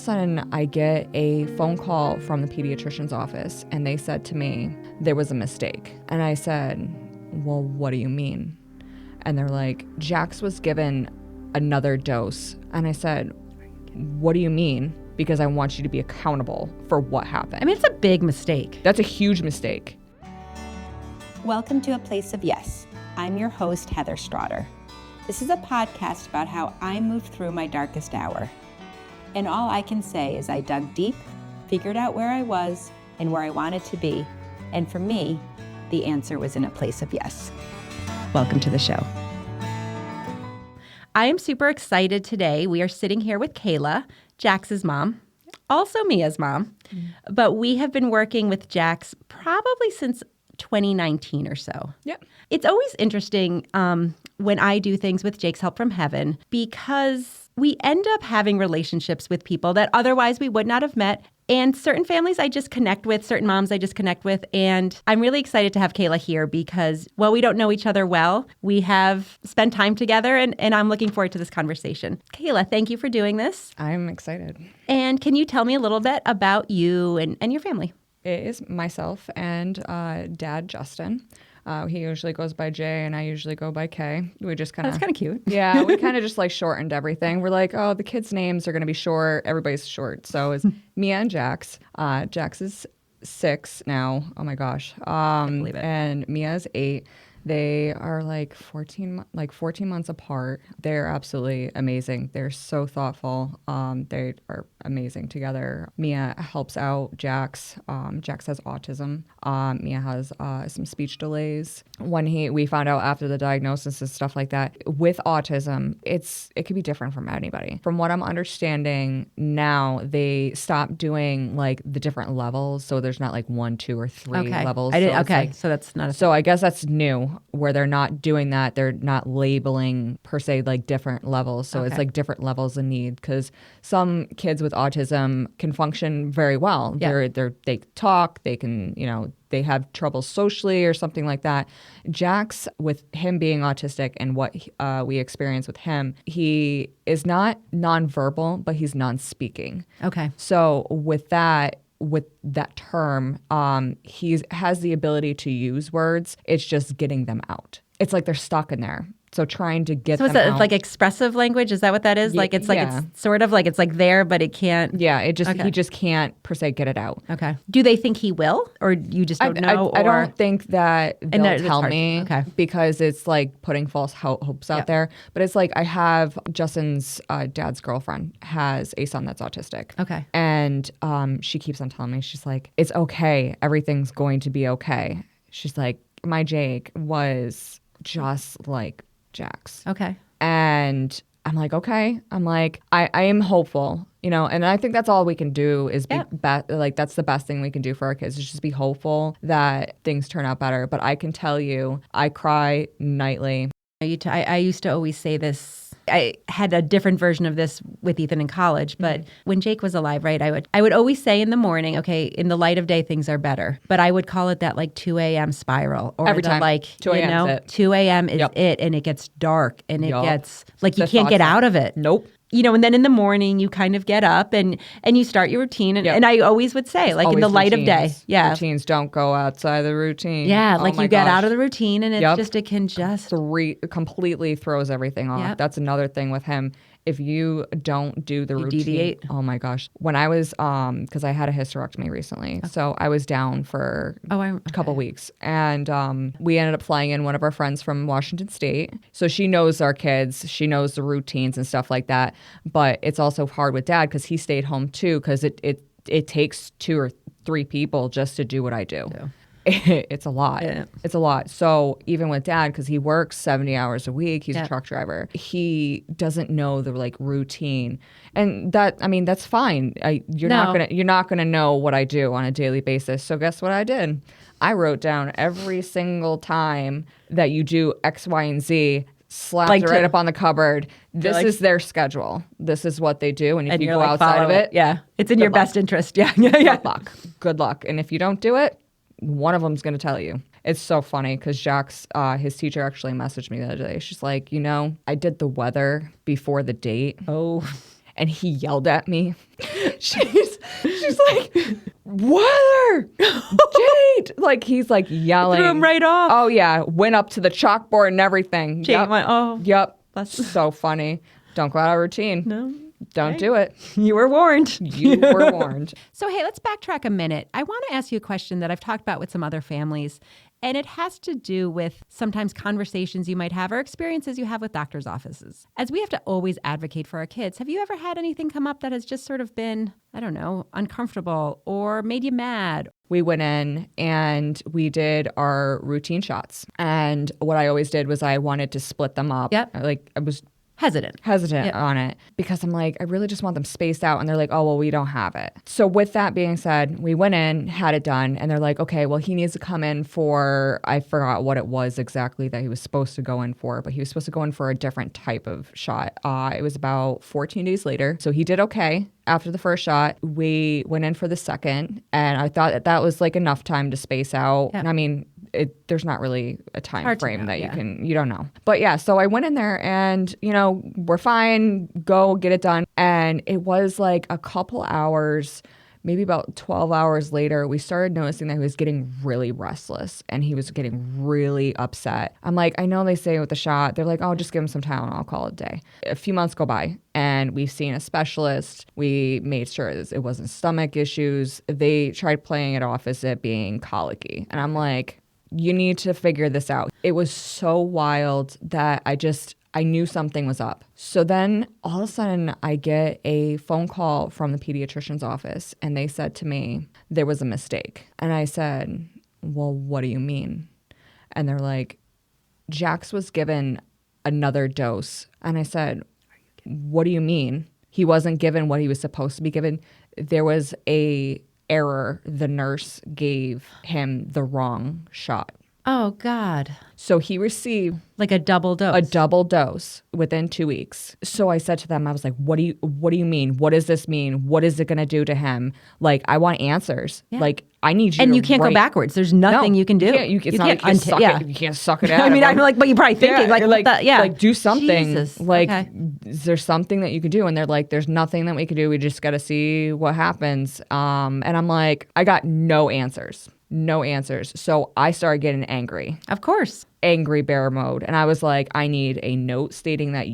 of a sudden I get a phone call from the pediatrician's office, and they said to me, there was a mistake. And I said, well, what do you mean? And they're like, Jax was given another dose. And I said, what do you mean? Because I want you to be accountable for what happened. I mean, it's a big mistake. That's a huge mistake. Welcome to A Place of Yes. I'm your host, Heather Straughter. This is a podcast about how I moved through my darkest hour. And all I can say is I dug deep, figured out where I was and where I wanted to be. And for me, the answer was in a place of yes. Welcome to the show. I am super excited today. We are sitting here with Kayla, Jax's mom, also Mia's mom. But we have been working with Jax probably since 2019 or so. Yep. It's always interesting when I do things with Jake's Help from Heaven because we end up having relationships with people that otherwise we would not have met. And certain families I just connect with, certain moms I just connect with. And I'm really excited to have Kayla here because while we don't know each other well, we have spent time together and I'm looking forward to this conversation. Kayla, thank you for doing this. I'm excited. And can you tell me a little bit about you and your family? It is myself and Dad, Justin. He usually goes by J and I usually go by K. We just kind of... That's kind of cute. Yeah, we kind of just like shortened everything. We're like, oh, the kids' names are going to be short. Everybody's short. So it's Mia and Jax. Jax is 6 now. Oh my gosh. I believe it. And Mia's 8. They are like 14 months apart. They're absolutely amazing. They're so thoughtful. They are amazing together. Mia helps out Jax. Jax has autism. Mia has some speech delays. When we found out after the diagnosis and stuff like that, with autism, it could be different from anybody. From what I'm understanding now, they stopped doing like the different levels. So there's not like 1, 2, or 3 levels. So that's not So I guess that's new, where they're not doing that. They're not labeling per se like different levels. So it's like different levels of need, because some kids with autism can function very well. Yeah. They talk, they can, they have trouble socially or something like that. Jax, with him being autistic and what we experience with him, he is not nonverbal, but he's non-speaking. Okay. So with that term, he has the ability to use words. It's just getting them out. It's like they're stuck in there. So trying to get them out. So is that like expressive language? Is that what that is? Yeah, it's sort of like it's like there, but it can't. Yeah, he just can't per se get it out. Okay. Do they think he will, or you just don't know? I don't think that they'll tell hard. me, okay, because it's like putting false hopes out there. But it's like I have Justin's dad's girlfriend has a son that's autistic. Okay. And she keeps on telling me, she's like, it's okay. Everything's going to be okay. She's like, my Jake was just like Jax. Okay. And I'm like, okay. I'm like, I am hopeful, and I think that's all we can do is be that's the best thing we can do for our kids is just be hopeful that things turn out better. But I can tell you, I cry nightly. I used to always say this. I had a different version of this with Ethan in college, but when Jake was alive, right, I would always say in the morning, okay, in the light of day, things are better. But I would call it that like 2 a.m. spiral. Or every time. 2 a.m. is it. 2 a.m. is it, and it gets dark, and it gets, like you can't get out of it. Nope. And then in the morning, you kind of get up and you start your routine. And I always would say, like, in the light of day. Yeah. Routines don't go outside the routine. Yeah, like you get out of the routine and it's it can just... completely throws everything off. Yep. That's another thing with him. If you don't do the routine... deviate. Oh my gosh. When I was, because I had a hysterectomy recently, so I was down for a couple weeks. And we ended up flying in one of our friends from Washington State. So she knows our kids. She knows the routines and stuff like that. But it's also hard with Dad because he stayed home too, because it takes 2 or 3 people just to do what I do. Yeah. It's a lot. Yeah. It's a lot. So even with Dad, because he works 70 hours a week, he's a truck driver. He doesn't know the like routine, and that's fine. You're not gonna know what I do on a daily basis. So guess what I did? I wrote down every single time that you do X, Y, and Z. Slapped it right up on the cupboard. This is their schedule. This is what they do. And if you go outside of it, it's in your best interest. Yeah. Good luck. And if you don't do it, one of them's going to tell you. It's so funny because Jax, his teacher actually messaged me the other day. She's like, I did the weather before the date. Oh. and he yelled at me. She's like, "What? Jade!" Like he's like yelling. Threw him right off. Oh yeah, went up to the chalkboard and everything. Jade went, oh. Yep. That's so funny. Don't go out of routine. No. Don't do it. You were warned. You were warned. So, hey, let's backtrack a minute. I want to ask you a question that I've talked about with some other families, and it has to do with sometimes conversations you might have or experiences you have with doctors' offices. As we have to always advocate for our kids, have you ever had anything come up that has just sort of been, I don't know, uncomfortable or made you mad? We went in and we did our routine shots. And what I always did was I wanted to split them up. Yep. Like I was hesitant yep. on it because I'm like, I really just want them spaced out. And they're like, oh, well, we don't have it. So with that being said, we went in, had it done. And they're like, okay, well, he needs to come in for, I forgot what it was exactly that he was supposed to go in for, but he was supposed to go in for a different type of shot. It was about 14 days later. So he did okay. After the first shot, we went in for the second. And I thought that was like enough time to space out. Yep. I mean, there's not really a time frame that yeah. you don't know. But yeah, so I went in there and, we're fine, go get it done. And it was like a couple hours, maybe about 12 hours later, we started noticing that he was getting really restless and he was getting really upset. I'm like, I know they say with the shot, they're like, oh, just give him some Tylenol, I'll call it a day. A few months go by and we've seen a specialist. We made sure it wasn't stomach issues. They tried playing it off as it being colicky. And I'm like, you need to figure this out. It was so wild that I knew something was up. So then all of a sudden I get a phone call from the pediatrician's office and they said to me, there was a mistake. And I said, well, what do you mean? And they're like, Jax was given another dose. And I said, what do you mean? He wasn't given what he was supposed to be given. There was a error. The nurse gave him the wrong shot. Oh, God. So he received like a double dose within 2 weeks. So I said to them, I was like, what do you mean? What does this mean? What is it going to do to him? Like, I want answers. Yeah. Like, I need you and to you can't go backwards. There's nothing you can do. You can't suck it out. I mean, I'm like, but you're probably thinking like do something. Jesus. Like, okay. Is there something that you could do? And they're like, there's nothing that we could do. We just got to see what happens. And I'm like, I got no answers. So I started getting angry. Of course. Angry bear mode. And I was like, I need a note stating that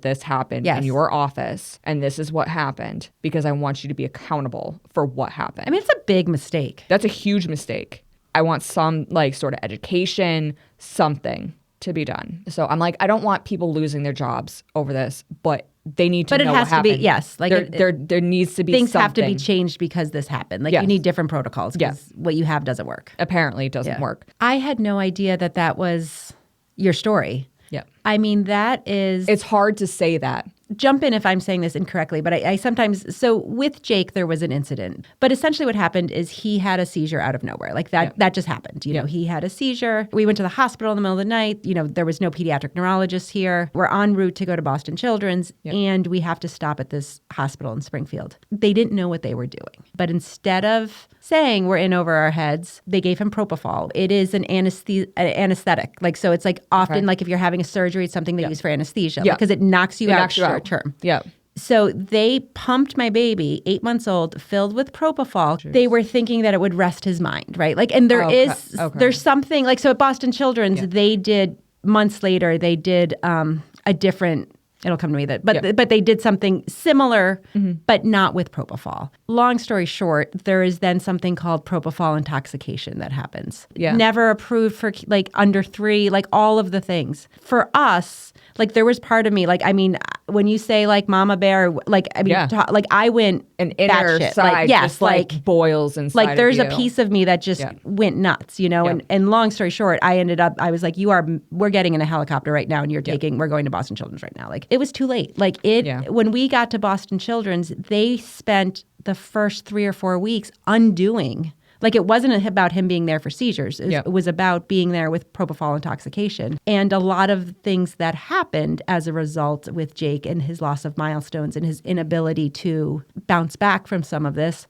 this happened in your office and this is what happened because I want you to be accountable for what happened. I mean, it's a big mistake. That's a huge mistake. I want some like sort of education, something to be done. So I'm like, I don't want people losing their jobs over this, but they need to know what happened. But it has to be, yes. Like there needs to be things something. have to be changed because this happened. Like you need different protocols because what you have doesn't work. Apparently it doesn't work. I had no idea that was your story. Yeah. I mean, that is... It's hard to say that. Jump in if I'm saying this incorrectly, but I sometimes... So with Jake, there was an incident. But essentially what happened is he had a seizure out of nowhere. Like that just happened. You know, he had a seizure. We went to the hospital in the middle of the night. You know, there was no pediatric neurologist here. We're en route to go to Boston Children's, and we have to stop at this hospital in Springfield. They didn't know what they were doing. But instead of saying we're in over our heads, they gave him propofol. It is an anesthetic. Like, so it's like often like if you're having a surgery, it's something they use for anesthesia because it knocks you out short term. Yeah. So they pumped my baby, 8 months old, filled with propofol. Jeez. They were thinking that it would rest his mind, right? Like, and there's something like, so at Boston Children's, they did months later, they did a different, it'll come to me but they did something similar, but not with propofol. Long story short, there is then something called propofol intoxication that happens. Yeah. Never approved for like under 3, like all of the things. For us, like there was part of me, like, I mean, when you say like mama bear, like, I mean, like I went an inner side, like, just like boils inside. Like there's a piece of me that just went nuts, you know? Yeah. And long story short, I was like, we're getting in a helicopter right now and we're going to Boston Children's right now. Like it was too late. Like when we got to Boston Children's, they spent the first 3 or 4 weeks undoing. Like it wasn't about him being there for seizures. It was about being there with propofol intoxication. And a lot of things that happened as a result with Jake and his loss of milestones and his inability to bounce back from some of this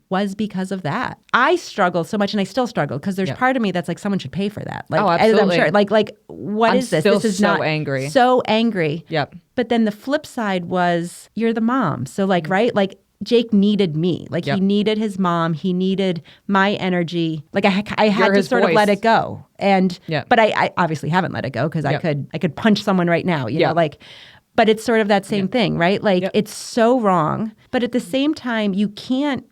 was because of that. I struggled so much, and I still struggle because there's part of me that's like, someone should pay for that. Like, oh, absolutely. I'm sure. Like, what is this? This is so angry. So angry. Yep. But then the flip side was you're the mom. So like, right? Like Jake needed me. Like he needed his mom. He needed my energy. Like I had to sort of let it go. And, but I obviously haven't let it go because I could punch someone right now, you know, like, but it's sort of that same thing, right? Like it's so wrong. But at the same time, you can't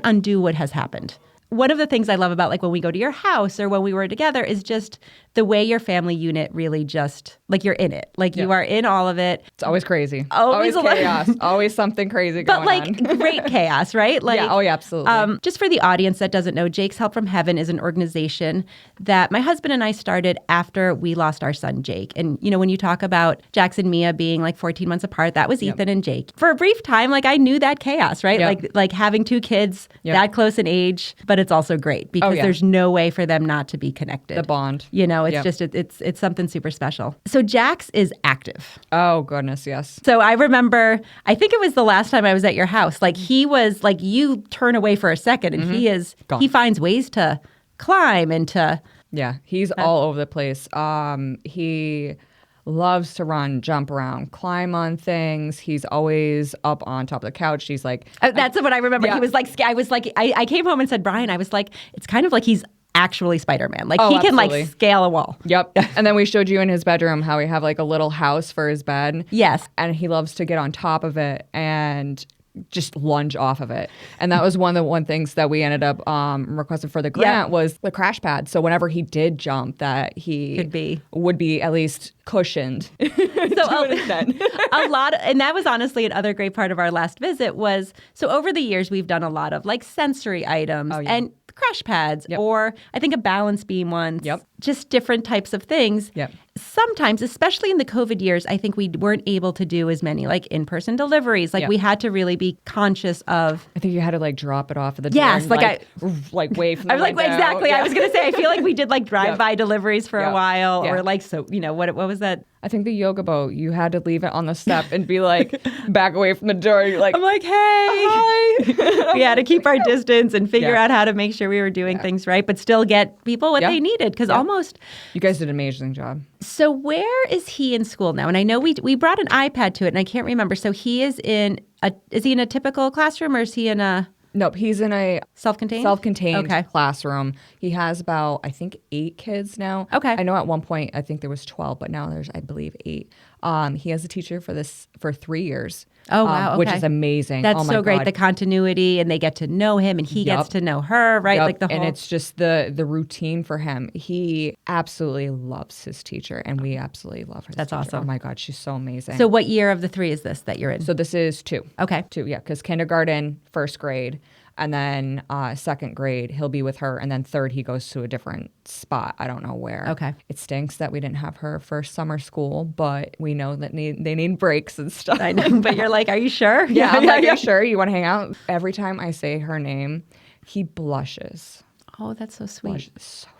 undo what has happened. One of the things I love about like when we go to your house or when we were together is just the way your family unit really just, like you're in it. Like you are in all of it. It's always crazy. Always chaos. Always something crazy going on. But like great chaos, right? Like, absolutely. Just for the audience that doesn't know, Jake's Help from Heaven is an organization that my husband and I started after we lost our son, Jake. And, you know, when you talk about Jax and Mia being like 14 months apart, that was Ethan and Jake. For a brief time, like I knew that chaos, right? Like having two kids that close in age, but it's also great because there's no way for them not to be connected. The bond. You know, it's just, it's something super special. So Jax is active. Oh, goodness, yes. So I remember, I think it was the last time I was at your house, like he was like, you turn away for a second and he finds ways to climb and to. Yeah, he's all over the place. He loves to run, jump around, climb on things. He's always up on top of the couch. He's like... that's what I remember. He was like, I came home and said, Brian, I was like, it's kind of like he's actually Spider-Man. Like he can like scale a wall. Yep. And then we showed you in his bedroom how we have like a little house for his bed. Yes. And he loves to get on top of it and just lunge off of it. And that was one of the things that we ended up requesting for the grant was the crash pad. So whenever he did jump, that he would be at least cushioned. So a lot, and that was honestly another great part of our last visit was, so over the years, we've done a lot of like sensory items and crash pads, or I think a balance beam once, just different types of things. Sometimes, especially in the COVID years, I think we weren't able to do as many like in-person deliveries. Like we had to really be conscious of. I think you had to like drop it off at the door. Yes, and, like wave from the I was like, exactly. I was going to say, I feel like we did like drive-by deliveries for a while, or like, so, you know, what was that? I think the yoga boat, you had to leave it on the step and be like, back away from the door. You're like, I'm like, hey, hi. We had to keep our distance and figure out how to make sure we were doing things right, but still get people what they needed. Because almost. You guys did an amazing job. So where is he in school now? And I know we brought an iPad to it and I can't remember. So he is in is he in a typical classroom or is he in a? Nope, he's in a self-contained classroom. He has about, I think, 8 kids now. Okay. I know at one point, I think there was 12, but now there's, I believe, 8. He has a teacher for 3 years. Oh, wow. Okay. Which is amazing. That's so great. The continuity, and they get to know him, and he gets to know her, right? Like the whole. And it's just the routine for him. He absolutely loves his teacher, and we absolutely love her. That's awesome. Oh my God, she's so amazing. So what year of the 3 is this that you're in? So this is 2. Okay. 2, yeah, because kindergarten, 1st grade. And then 2nd grade, he'll be with her. And then 3rd, he goes to a different spot. I don't know where. Okay. It stinks that we didn't have her first summer school, but we know that they need breaks and stuff. I know, but you're like, are you sure? Yeah, I'm like, are you sure? You want to hang out? Every time I say her name, he blushes. Oh, that's so sweet.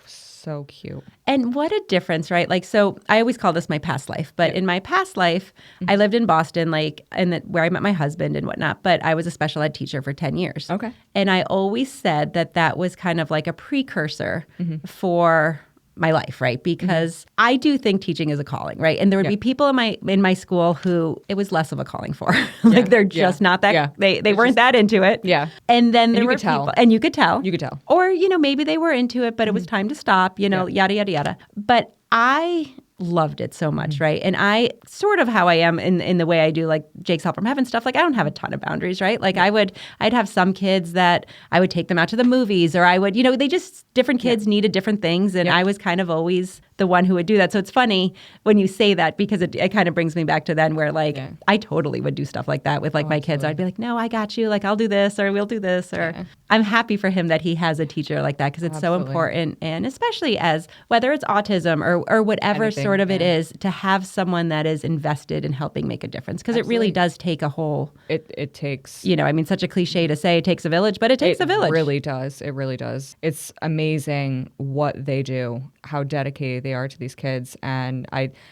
So cute. And what a difference, right? Like, so I always call this my past life, but in my past life, I lived in Boston, like, and where I met my husband and whatnot, but I was a special ed teacher for 10 years. Okay. And I always said that was kind of like a precursor for my life, right? Because I do think teaching is a calling, right? And there would be people in my school who it was less of a calling for. Like they're just not that they weren't that into it. Yeah. And then there were people, and you could tell. You could tell. Or, you know, maybe they were into it, but it was time to stop, you know, yada, yada, yada. But I loved it so much, right? And I sort of how I am in the way I do like Jake's Help from Heaven stuff, like I don't have a ton of boundaries, right? Like I'd have some kids that I would take them out to the movies or I would, you know, different kids needed different things and I was kind of always the one who would do that. So it's funny when you say that because it kind of brings me back to then where like I totally would do stuff like that with like my kids. I'd be like, no, I got you. Like I'll do this or we'll do this or I'm happy for him that he has a teacher like that because it's so important. And especially as whether it's autism or whatever sort of it is to have someone that is invested in helping make a difference because it really does take a whole. It takes. You know, I mean, such a cliche to say it takes a village, but it takes a village. It really does. It really does. It's amazing what they do, how dedicated they are to these kids. And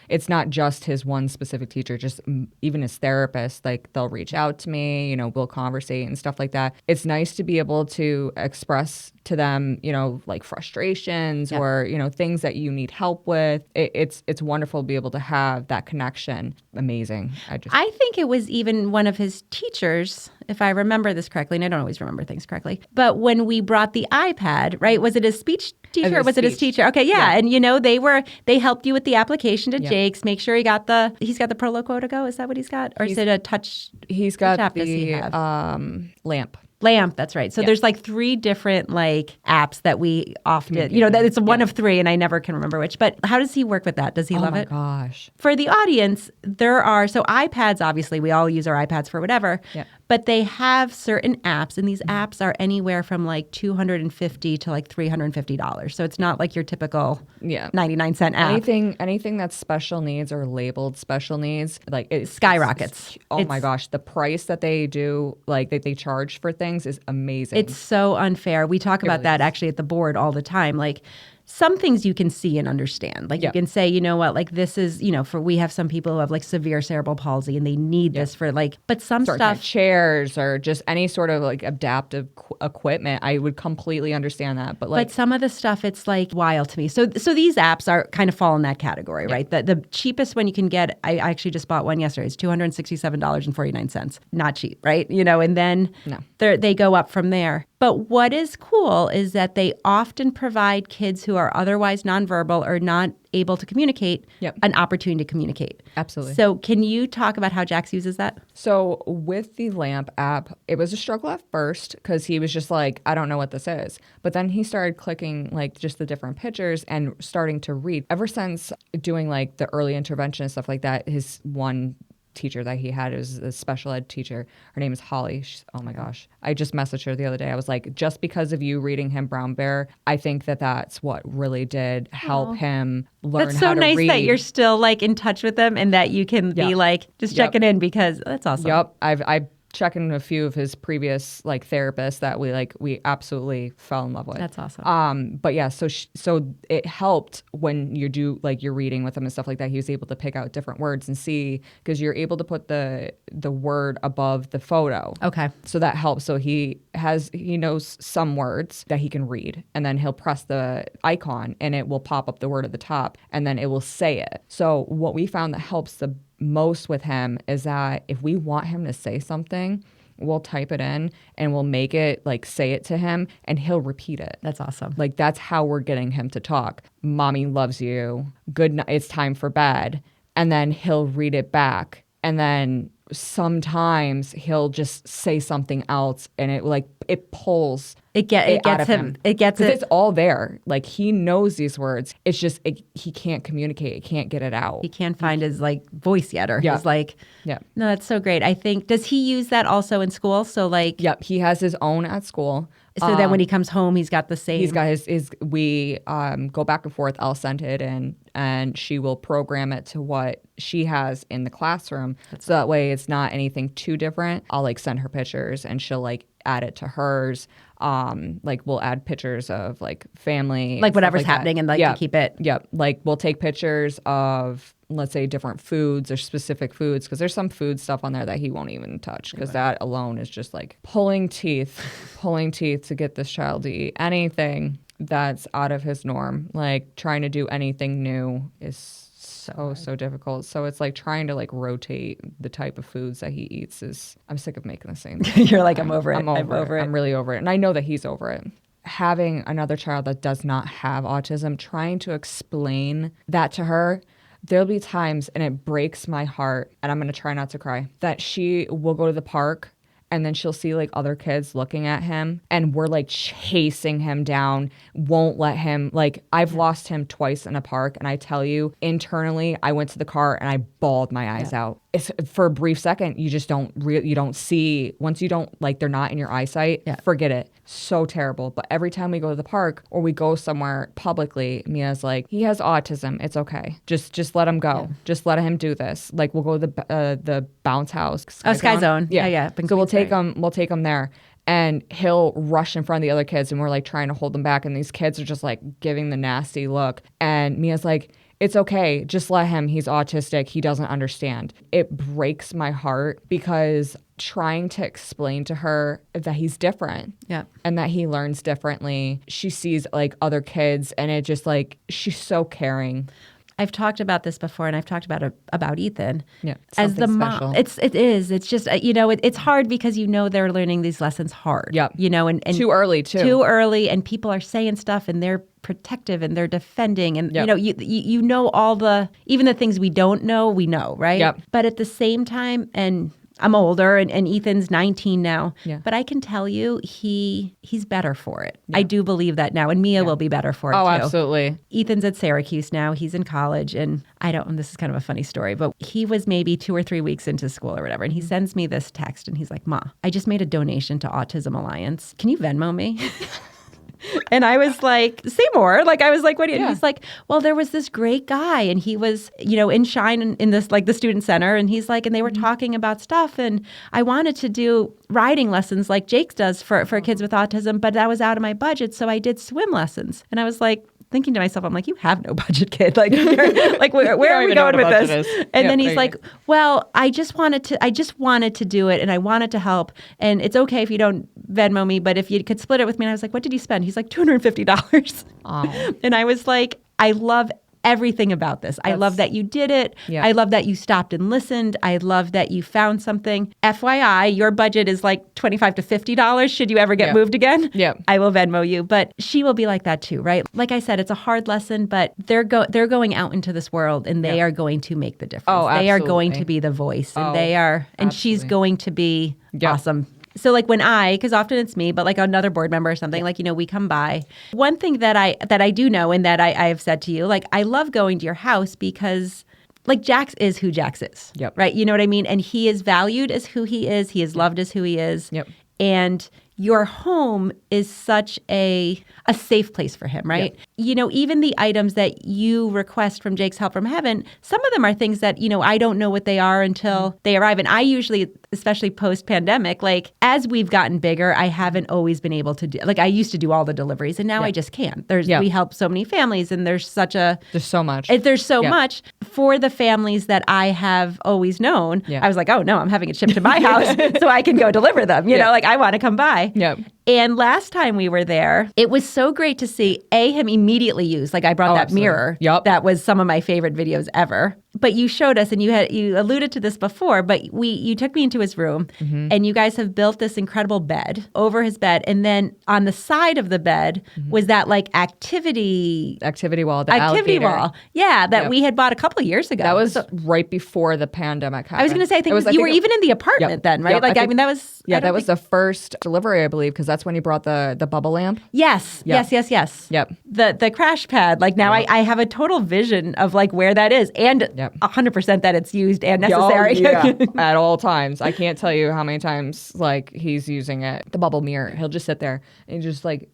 it's not just his one specific teacher, just even his therapist, like they'll reach out to me, you know, we'll conversate and stuff like that. It's nice to be able to express to them, like frustrations or, things that you need help with. It's wonderful to be able to have that connection. Amazing. I think it was even one of his teachers, if I remember this correctly, and I don't always remember things correctly, but when we brought the iPad, right, was it his speech teacher or was it his teacher? Okay, yeah. And they helped you with the application to Jake's, make sure he's got the Pro Loco to go. Is that what he's got? Or is it a touch? He's got the Lamp, that's right. So there's like 3 different like apps that we often, that it's one of 3 and I never can remember which. But how does he work with that? Does he love it? Oh my gosh. For the audience, so iPads, obviously, we all use our iPads for whatever. Yeah. But they have certain apps, and these apps are anywhere from like $250 to like $350. So it's not like your typical 99-cent app. Anything that's special needs or labeled special needs, like it skyrockets. My gosh, the price that they do, like that they charge for things is amazing. It's so unfair. We talk about that actually at the board all the time. Like some things you can see and understand. Like you can say, you know what, like this is, we have some people who have like severe cerebral palsy and they need this for like, but some stuff. Chairs or just any sort of like adaptive equipment, I would completely understand that. But some of the stuff, it's like wild to me. So these apps are kind of fall in that category, right? The cheapest one you can get, I actually just bought one yesterday. It's $267.49. Not cheap, right? And then they go up from there. But what is cool is that they often provide kids who are otherwise nonverbal or not able to communicate an opportunity to communicate. Absolutely. So can you talk about how Jax uses that? So with the Lamp app, it was a struggle at first because he was just like, I don't know what this is. But then he started clicking like just the different pictures and starting to read. Ever since doing like the early intervention and stuff like that, his one teacher that he had is a special ed teacher. Her name is Holly. Oh my gosh. I just messaged her the other day. I was like, just because of you reading him Brown Bear, I think that's what really did help him learn how to read. That's so nice that you're still like in touch with them and that you can be like just checking in because that's awesome. Yep. I've checking a few of his previous like therapists that we absolutely fell in love with. That's awesome. But yeah, so it helped when you're reading with him and stuff like that. He was able to pick out different words and see because you're able to put the word above the photo. Okay. So that helps. So he knows some words that he can read, and then he'll press the icon and it will pop up the word at the top, and then it will say it. So what we found that helps the most with him is that if we want him to say something, we'll type it in and we'll make it like say it to him and he'll repeat it. That's awesome. Like that's how we're getting him to talk. Mommy loves you. Good night. It's time for bed. And then he'll read it back. And then sometimes he'll just say something else and it pulls it gets him. It gets it. It's all there. Like he knows these words. It's just he can't communicate. He can't get it out. He can't find his like voice yet, or his like. Yeah. No, that's so great. I think does he use that also in school? So like. Yep. He has his own at school. So then when he comes home, he's got the same. He's got his we go back and forth. I'll send it in and she will program it to what she has in the classroom. So that way it's not anything too different. I'll like send her pictures and she'll like add it to hers. Like we'll add pictures of like family. Like whatever's happening and like to keep it. Yep. Like we'll take pictures of, let's say, different foods or specific foods because there's some food stuff on there that he won't even touch because that alone is just like pulling teeth to get this child to eat anything that's out of his norm. Like trying to do anything new is so difficult. So it's like trying to like rotate the type of foods that he eats I'm sick of making the same thing. You're like, I'm over it. I'm over it. I'm really over it. And I know that he's over it. Having another child that does not have autism, trying to explain that to her, there'll be times, and it breaks my heart, and I'm going to try not to cry, that she will go to the park and then she'll see like other kids looking at him and we're like chasing him down, won't let him, like I've lost him twice in a park. And I tell you, internally, I went to the car and I bawled my eyes out. It's for a brief second, you just you don't see, once you don't, like they're not in your eyesight, forget it. So terrible. But every time we go to the park or we go somewhere publicly, Mia's like, he has autism. It's okay. Just let him go. Yeah. Just let him do this. Like we'll go to the bounce house. Sky Zone. Yeah. So we'll take him there. And he'll rush in front of the other kids and we're like trying to hold them back. And these kids are just like giving the nasty look. And Mia's like, it's okay. Just let him. He's autistic. He doesn't understand. It breaks my heart because trying to explain to her that he's different and that he learns differently. She sees like other kids and it just like, she's so caring. I've talked about this before, and I've talked about Ethan. Yeah, as the mom, it is. It's just it's hard because they're learning these lessons hard. Yep. And too early too. Too early, and people are saying stuff, and they're protective, and they're defending, and you know all the even the things we don't know, we know, right? Yep. But at the same time, and I'm older, and Ethan's 19 now. Yeah. But I can tell you, he's better for it. Yeah. I do believe that now, and Mia will be better for it too. Oh, absolutely. Ethan's at Syracuse now. He's in college, and this is kind of a funny story, but he was maybe 2 or 3 weeks into school or whatever, and he sends me this text, and he's like, "Ma, I just made a donation to Autism Alliance. Can you Venmo me?" And I was like, say more. Like, I was like, what do you? And he's like, well, there was this great guy, and he was, in Shine in this, like, the student center. And he's like, and they were talking about stuff. And I wanted to do riding lessons like Jake does for kids with autism, but that was out of my budget. So I did swim lessons. And I was like, thinking to myself, I'm like, you have no budget, kid. Like, like where are we going with this? And then he's like, well, I just wanted to do it, and I wanted to help. And it's okay if you don't Venmo me, but if you could split it with me. And I was like, what did you spend? He's like, $250. Oh. And I was like, I love everything about this. I love that you did it. Yeah. I love that you stopped and listened. I love that you found something. FYI, your budget is like $25 to $50. Should you ever get moved again? Yeah. I will Venmo you. But she will be like that too, right? Like I said, it's a hard lesson, but they're going out into this world, and they are going to make the difference. Oh, absolutely. They are going to be the voice, and and she's going to be awesome. So like because often it's me, but like another board member or something, like, we come by. One thing that I do know, and that I have said to you, like, I love going to your house because like Jax is who Jax is, right? You know what I mean? And he is valued as who he is. He is loved as who he is. Yep. And your home is such a safe place for him, right? Yep. Even the items that you request from Jake's Help from Heaven, some of them are things that, I don't know what they are until they arrive. And I usually, especially post-pandemic, like as we've gotten bigger, I haven't always been able to do, like I used to do all the deliveries, and now I just can't. We help so many families, and there's so much. There's so much for the families that I have always known. I was like, oh no, I'm having it shipped to my house so I can go deliver them. You know, like I want to come by. Yep. And last time we were there, it was so great to see him immediately use. Like I brought that absolutely. Mirror. Yep. That was some of my favorite videos ever. But you showed us, and you alluded to this before, but you took me into his room, and you guys have built this incredible bed over his bed, and then on the side of the bed was that like activity wall, wall, that we had bought a couple of years ago. That was right before the pandemic happened. I was going to say, I think you were even in the apartment then, right? Like that was that was the first delivery, I believe, because that's when you brought the bubble lamp. Yes. Yep. The crash pad. Like now I have a total vision of like where that is, and 100% that it's used and necessary. At all times. I can't tell you how many times like he's using it. The bubble mirror. He'll just sit there and just like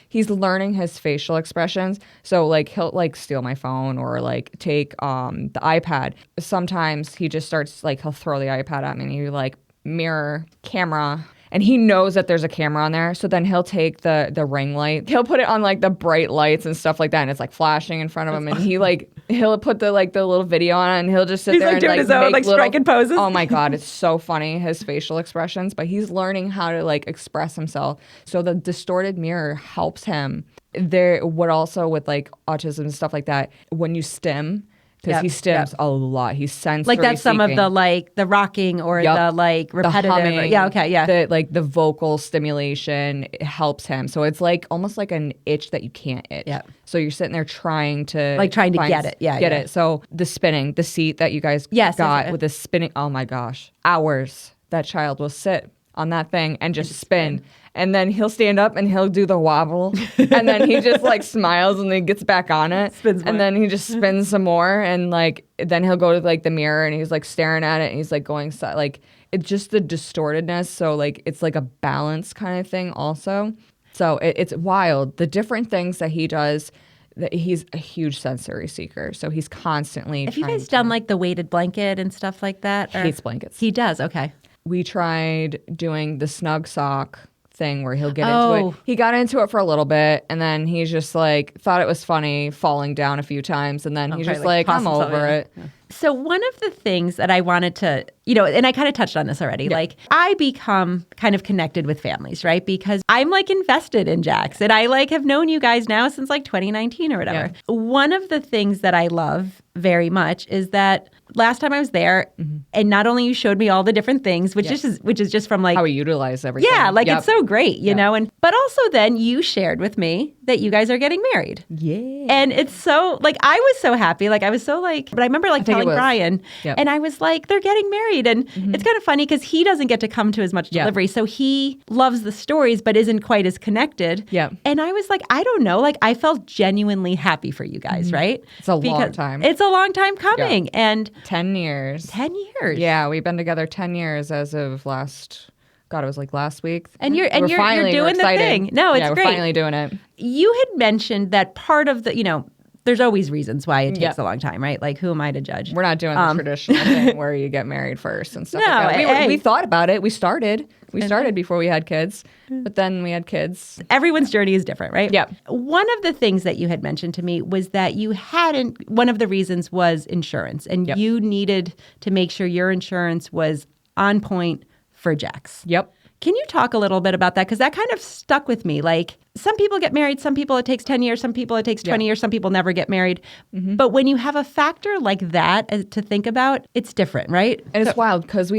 he's learning his facial expressions. So like he'll like steal my phone or like take the iPad. Sometimes he just starts like he'll throw the iPad at me and he like mirror, camera. And he knows that there's a camera on there. So then he'll take the ring light. He'll put it on like the bright lights and stuff like that. And it's like flashing in front of him. And he'll put the little video on it, and he'll just sit there and doing his own like striking poses. Oh my God, it's so funny, his facial expressions. But he's learning how to like express himself. So the distorted mirror helps him. What also with like autism and stuff like that, when you stim, because he stims a lot. He's sensory like that's seeking. Some of the like the rocking or the like repetitive. The humming, the vocal stimulation helps him. So it's like almost like an itch that you can't itch. Yeah. So you're sitting there trying to get it. Get it. So the spinning, the seat that you guys got with the spinning. Oh my gosh, hours that child will sit on that thing and just spin. And then he'll stand up and he'll do the wobble. And then he just like smiles and then gets back on it. And then he just spins some more. And like, then he'll go to like the mirror and he's like staring at it and he's like going, like, it's just the distortedness. So like, it's like a balance kind of thing also. So it's wild. The different things that he does. He's a huge sensory seeker. So he's constantly Have you guys done like the weighted blanket and stuff like that? Hates blankets. He does. Okay. We tried doing the snug sock thing where he'll get into it. He got into it for a little bit, and then he's just like, thought it was funny falling down a few times, and then he's just like I'm over it. Yeah. So one of the things that I wanted to, and I kind of touched on this already, like I become kind of connected with families, right? Because I'm like invested in Jax, and I like have known you guys now since like 2019 or whatever. Yeah. One of the things that I love very much is that last time I was there, and not only you showed me all the different things, which is just from like how we utilize everything. Yeah, like it's so great, you know. And but also then you shared with me that you guys are getting married. Yeah, and it's so like I was so happy, like I was so like, but I remember like telling Brian, and I was like, they're getting married, and it's kind of funny because he doesn't get to come to as much delivery, so he loves the stories but isn't quite as connected. Yeah, and I was like, I don't know, like I felt genuinely happy for you guys, right? It's a long time. It's a long time coming, and 10 years. 10 years. Yeah, we've been together 10 years as of last week. And you're doing the thing. No, it's great. We're finally doing it. You had mentioned that part of the, there's always reasons why it takes a long time, right? Like, who am I to judge? We're not doing the traditional thing where you get married first and stuff like that. We thought about it. We started before we had kids, but then we had kids. Everyone's journey is different, right? Yeah. One of the things that you had mentioned to me was that one of the reasons was insurance, and you needed to make sure your insurance was on point for Jax. Yep. Can you talk a little bit about that? Because that kind of stuck with me. Like, some people get married, some people it takes 10 years, some people it takes 20 years, some people never get married. But when you have a factor like that to think about, it's different, right? And it's wild because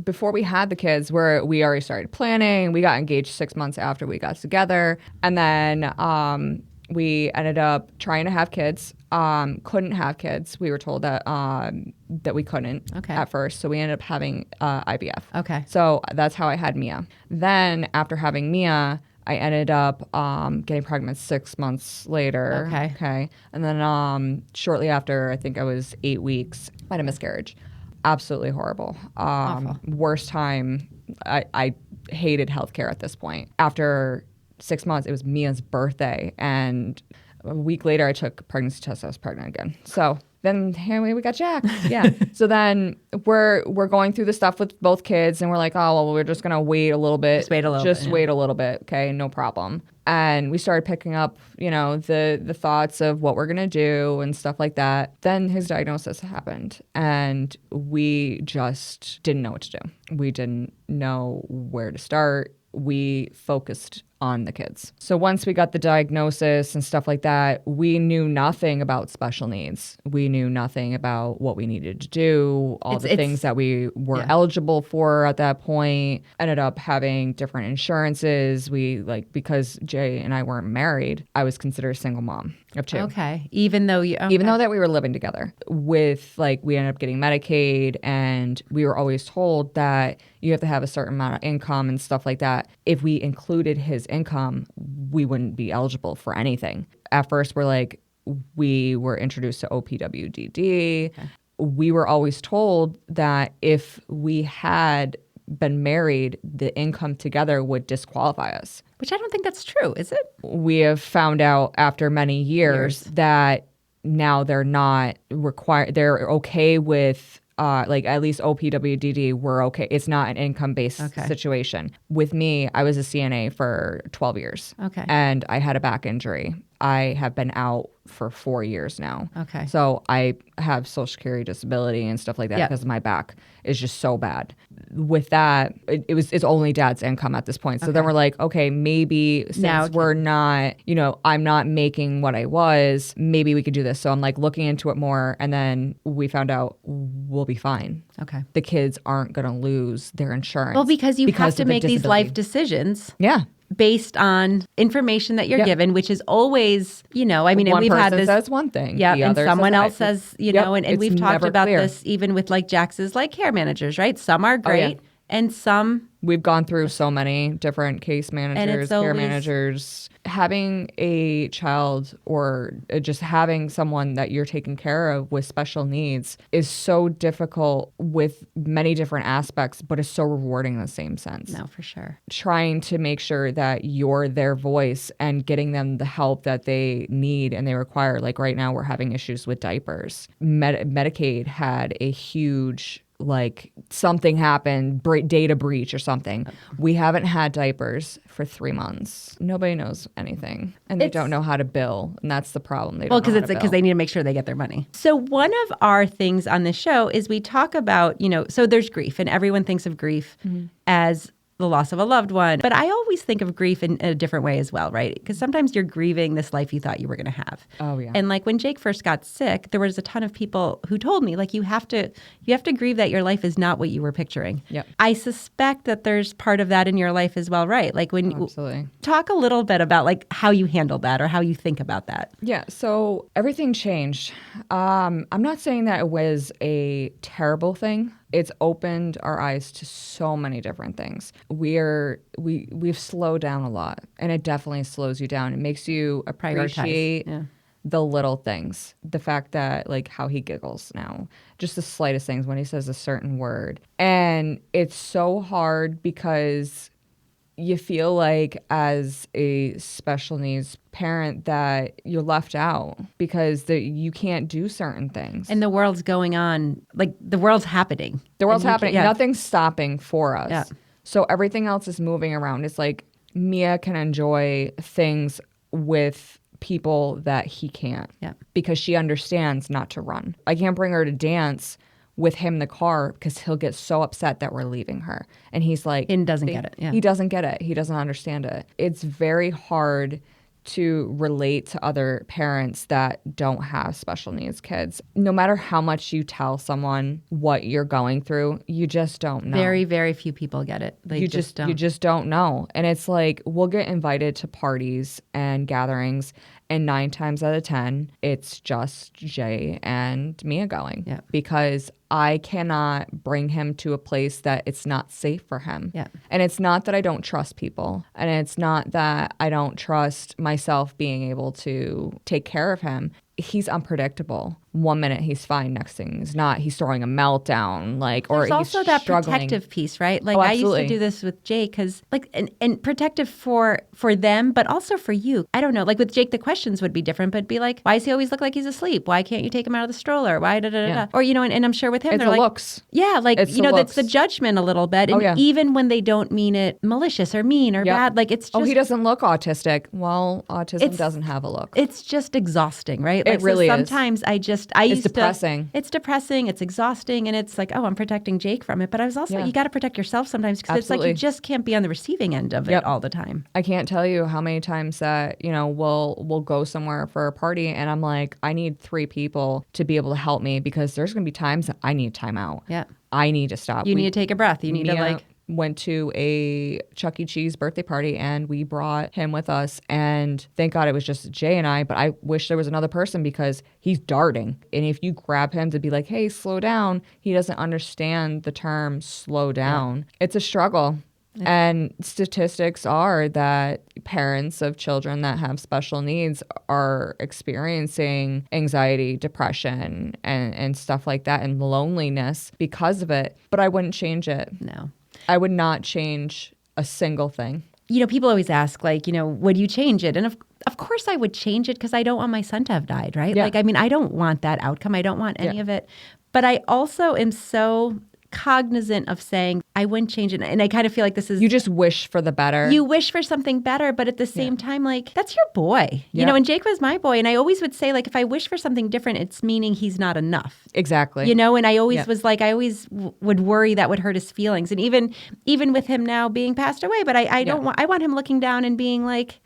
before we had the kids, we already started planning. We got engaged 6 months after we got together. And then we ended up trying to have kids. Couldn't have kids. We were told that we couldn't at first. So we ended up having IVF. Okay. So that's how I had Mia. Then after having Mia, I ended up getting pregnant 6 months later. Okay. And then shortly after, I think I was 8 weeks, I had a miscarriage. Absolutely horrible. Awful. Worst time. I hated healthcare at this point. After 6 months, it was Mia's birthday, and a week later, I took a pregnancy test. I was pregnant again. So then here we got Jack. Yeah. So then we're going through the stuff with both kids, and we're like, oh well, we're just gonna wait a little bit. Just wait a little bit. Okay, no problem. And we started picking up, the thoughts of what we're gonna do and stuff like that. Then his diagnosis happened, and we just didn't know what to do. We didn't know where to start. We focused on the kids. So once we got the diagnosis and stuff like that, we knew nothing about special needs. We knew nothing about what we needed to do, all the things that we were eligible for at that point. Ended up having different insurances. Because Jay and I weren't married, I was considered a single mom of 2. Okay. Even though that we were living together with, we ended up getting Medicaid, and we were always told that you have to have a certain amount of income and stuff like that. If we included his income, we wouldn't be eligible for anything. At first, we were introduced to OPWDD. Okay. We were always told that if we had been married, the income together would disqualify us. Which I don't think that's true, is it? We have found out after many years that now they're not required. They're okay with at least OPWDD, we're okay. It's not an income-based situation. With me, I was a CNA for 12 years. Okay. And I had a back injury. I have been out for 4 years now. Okay. So I have Social Security disability and stuff like that because my back is just so bad. With that, it's only dad's income at this point. So then we're like, okay, maybe since we're not, I'm not making what I was, maybe we could do this. So I'm looking into it more, and then we found out we'll be fine. Okay. The kids aren't going to lose their insurance. Well, because you have to make these life decisions. Yeah. Based on information that you're given, which is always, and we've had this. Says one thing, and someone else says, and we've talked about clear. this even with Jax's care managers, right? Some are great, and some we've gone through so many different case managers, care managers. Having a child or just having someone that you're taking care of with special needs is so difficult with many different aspects, but it's so rewarding in the same sense. No, for sure. Trying to make sure that you're their voice and getting them the help that they need and they require. Right now, we're having issues with diapers. Medicaid had a huge like something happened, data breach or something. We haven't had diapers for 3 months. Nobody knows anything, and they don't know how to bill, and that's the problem. They don't know how to bill. Because they need to make sure they get their money. So one of our things on this show is we talk about, so there's grief, and everyone thinks of grief as the loss of a loved one. But I always think of grief in a different way as well, right? Because sometimes you're grieving this life you thought you were going to have. Oh, yeah. And like when Jake first got sick, there was a ton of people who told me, like, you have to grieve that your life is not what you were picturing. Yep. I suspect that there's part of that in your life as well, right? Like Absolutely. Talk a little bit about like how you handled that or how you think about that. Yeah. So everything changed. I'm not saying that it was a terrible thing. It's opened our eyes to so many different things. We've slowed down a lot, and it definitely slows you down. It makes you appreciate the little things. The fact that like how he giggles now, just the slightest things when he says a certain word. And it's so hard because you feel like as a special needs parent that you're left out because you can't do certain things. And the world's going on, like the world's happening. The world's happening. Nothing's stopping for us. Yeah. So everything else is moving around. It's like Mia can enjoy things with people that he can't because she understands not to run. I can't bring her to dance with him in the car because he'll get so upset that we're leaving her. And he's like... And doesn't get it. Yeah. He doesn't get it. He doesn't understand it. It's very hard to relate to other parents that don't have special needs kids. No matter how much you tell someone what you're going through, you just don't know. Very, very few people get it. You just don't know. And it's like, we'll get invited to parties and gatherings, and 9 times out of 10, it's just Jay and Mia going. Yeah. Because I cannot bring him to a place that it's not safe for him. Yeah. And it's not that I don't trust people. And it's not that I don't trust myself being able to take care of him. He's unpredictable. 1 minute he's fine, next thing he's not. He's throwing a meltdown, There's he's also that struggling. protective piece, right? Like Oh, I used absolutely. to do this with Jake because, like, and protective for them, but also for you. I don't know. Like with Jake, the questions would be different, but be like, why does he always look like he's asleep? Why can't you take him out of the stroller? Why da da da? Yeah. Or and I'm sure with him, It's they're the like, looks. yeah, like It's the that's the looks. judgment a little bit, and yeah. even when they don't mean it malicious or mean or bad, like it's just he doesn't look autistic. Well, autism doesn't have a look. It's just exhausting, right? It really is. Sometimes It's depressing. It's depressing. It's exhausting, and it's like, oh, I'm protecting Jake from it. But I was also, you got to protect yourself sometimes because it's like you just can't be on the receiving end of it all the time. I can't tell you how many times that we'll go somewhere for a party, and I'm like, I need 3 people to be able to help me because there's gonna be times that I need time out. Yeah, I need to stop. You need to take a breath. You need to went to a Chuck E. Cheese birthday party, and we brought him with us, and thank God it was just Jay and I, but I wish there was another person because he's darting. And if you grab him to be like, hey, slow down, he doesn't understand the term slow down. It's a struggle. And statistics are that parents of children that have special needs are experiencing anxiety, depression, and stuff like that, and loneliness because of it. But I wouldn't change it. No. I would not change a single thing. People always ask, like, would you change it? And of course I would change it because I don't want my son to have died, right? Yeah. Like, I mean, I don't want that outcome. I don't want any of it. But I also am so cognizant of saying I wouldn't change it. And I kind of feel like this is... You just wish for the better. You wish for something better, but at the same time, like, that's your boy. Yeah. And Jake was my boy. And I always would say, like, if I wish for something different, it's meaning he's not enough. Exactly. And I always was like, I always would worry that would hurt his feelings. And even with him now being passed away, but I don't want... I want him looking down and being like...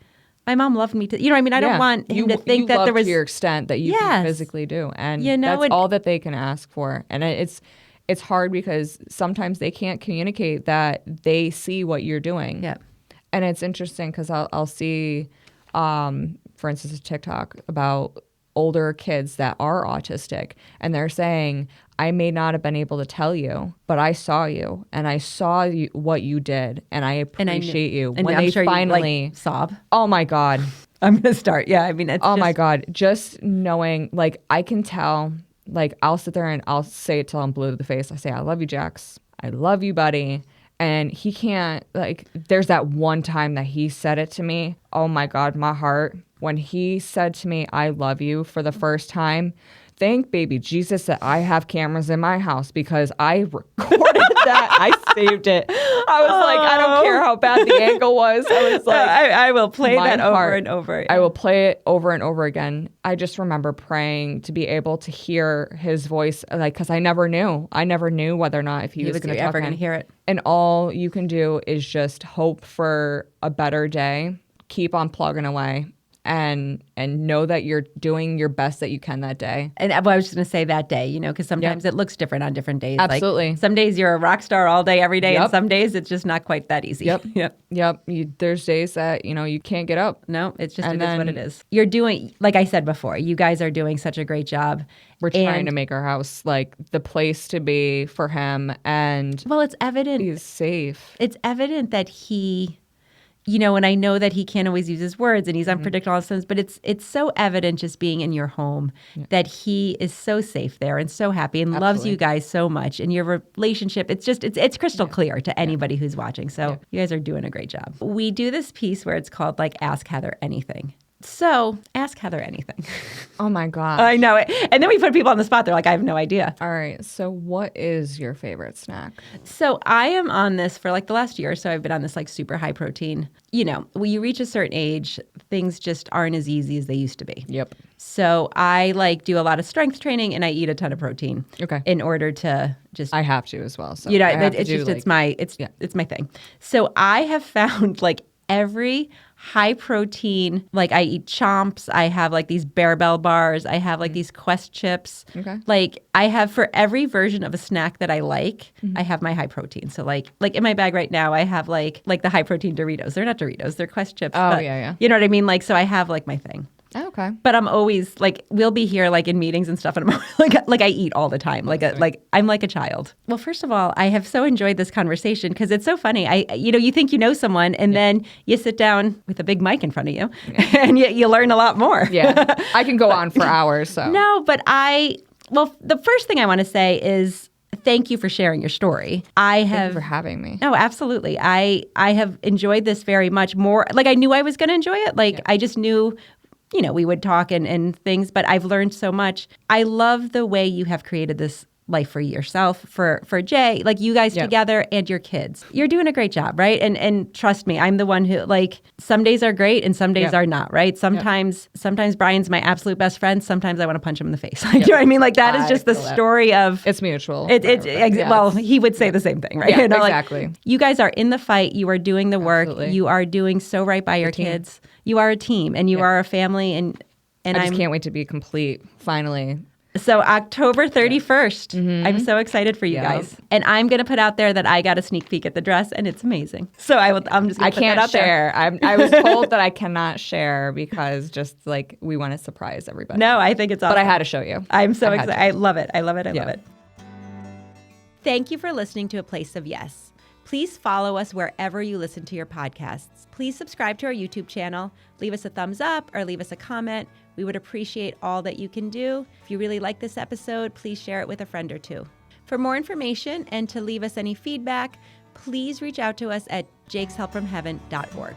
My mom loved me to, I don't want him to think that there was... to your extent that you can physically do. And that's all that they can ask for. And it's hard because sometimes they can't communicate that they see what you're doing. Yeah. And it's interesting because I'll see, for instance, a TikTok about older kids that are autistic. And they're saying, I may not have been able to tell you, but I saw you and I saw what you did. And I appreciate you. And when I'm they sure finally... you, like, sob. Oh, my God. I'm going to start. Yeah, I mean, it's my God. Just knowing, like, I can tell... Like, I'll sit there and I'll say it till I'm blue to the face. I say, I love you, Jax. I love you, buddy. And he can't, like, there's that one time that he said it to me. Oh, my God, my heart. When he said to me, I love you for the first time, thank baby Jesus that I have cameras in my house because I recorded that. I saved it. I was like, I don't care how bad the angle was. I was like, I will play that over and over. I will play it over and over again. I just remember praying to be able to hear his voice, like, because I never knew whether or not if he was going to ever going to hear it. And all you can do is just hope for a better day. Keep on plugging away. And know that you're doing your best that you can that day. And I was just going to say that day, because sometimes it looks different on different days. Absolutely. Like some days you're a rock star all day, every day, and some days it's just not quite that easy. Yep. There's days that, you can't get up. No, it's just, it is what it is. You're doing, like I said before, you guys are doing such a great job. We're trying to make our house like the place to be for him. And well, it's evident. He's safe. It's evident that he... and I know that he can't always use his words and he's unpredictable all of a sudden, but it's so evident just being in your home that he is so safe there and so happy and loves you guys so much. And your relationship, it's crystal clear to anybody who's watching. So you guys are doing a great job. We do this piece where it's called like Ask Heather Anything. So ask Heather anything. Oh my gosh. I know it. And then we put people on the spot. They're like, I have no idea. All right. So what is your favorite snack? So I am on this for like the last year. So I've been on this like super high protein. When you reach a certain age, things just aren't as easy as they used to be. Yep. So I like do a lot of strength training and I eat a ton of protein. Okay. In order to just... I have to as well. So it's my thing. So I have found like every high protein, like I eat Chomps, I have like these Barbell bars, I have like these Quest chips. Okay. Like I have for every version of a snack that I like, I have my high protein. So like in my bag right now, I have like the high protein Doritos. They're not Doritos, they're Quest chips. Oh, but, yeah. You know what I mean? Like, so I have like my thing. Oh, okay. But I'm always like, we'll be here like in meetings and stuff, and I'm like I eat all the time, like I'm like a child. Well, first of all, I have so enjoyed this conversation because it's so funny. You think you know someone, and then you sit down with a big mic in front of you, and you learn a lot more. Yeah, I can go on for hours. So no, but the first thing I want to say is thank you for sharing your story. Thank you for having me. No, absolutely. I have enjoyed this very much more. Like I knew I was going to enjoy it. Like I just knew. We would talk and things, but I've learned so much. I love the way you have created this life for yourself, for Jay, like you guys together and your kids. You're doing a great job, right? And trust me, I'm the one who like some days are great and some days are not, right? Sometimes Brian's my absolute best friend. Sometimes I want to punch him in the face. Like, you know what I mean? Like that is just the story of... It's mutual. Well, he would say the same thing, right? Yeah, exactly. Like, you guys are in the fight. You are doing the work. Absolutely. You are doing so right by your kids. You are a team and you are a family and I just can't wait to be complete, finally. So October 31st, I'm so excited for you guys. And I'm going to put out there that I got a sneak peek at the dress and it's amazing. So I'm just going to put that out there. I was told that I cannot share because just like we want to surprise everybody. No, I think it's awesome. But I had to show you. I'm so excited. I love it. I love it. Thank you for listening to A Place of Yes. Please follow us wherever you listen to your podcasts. Please subscribe to our YouTube channel, leave us a thumbs up or leave us a comment. We would appreciate all that you can do. If you really like this episode, please share it with a friend or two. For more information and to leave us any feedback, please reach out to us at jakeshelpfromheaven.org.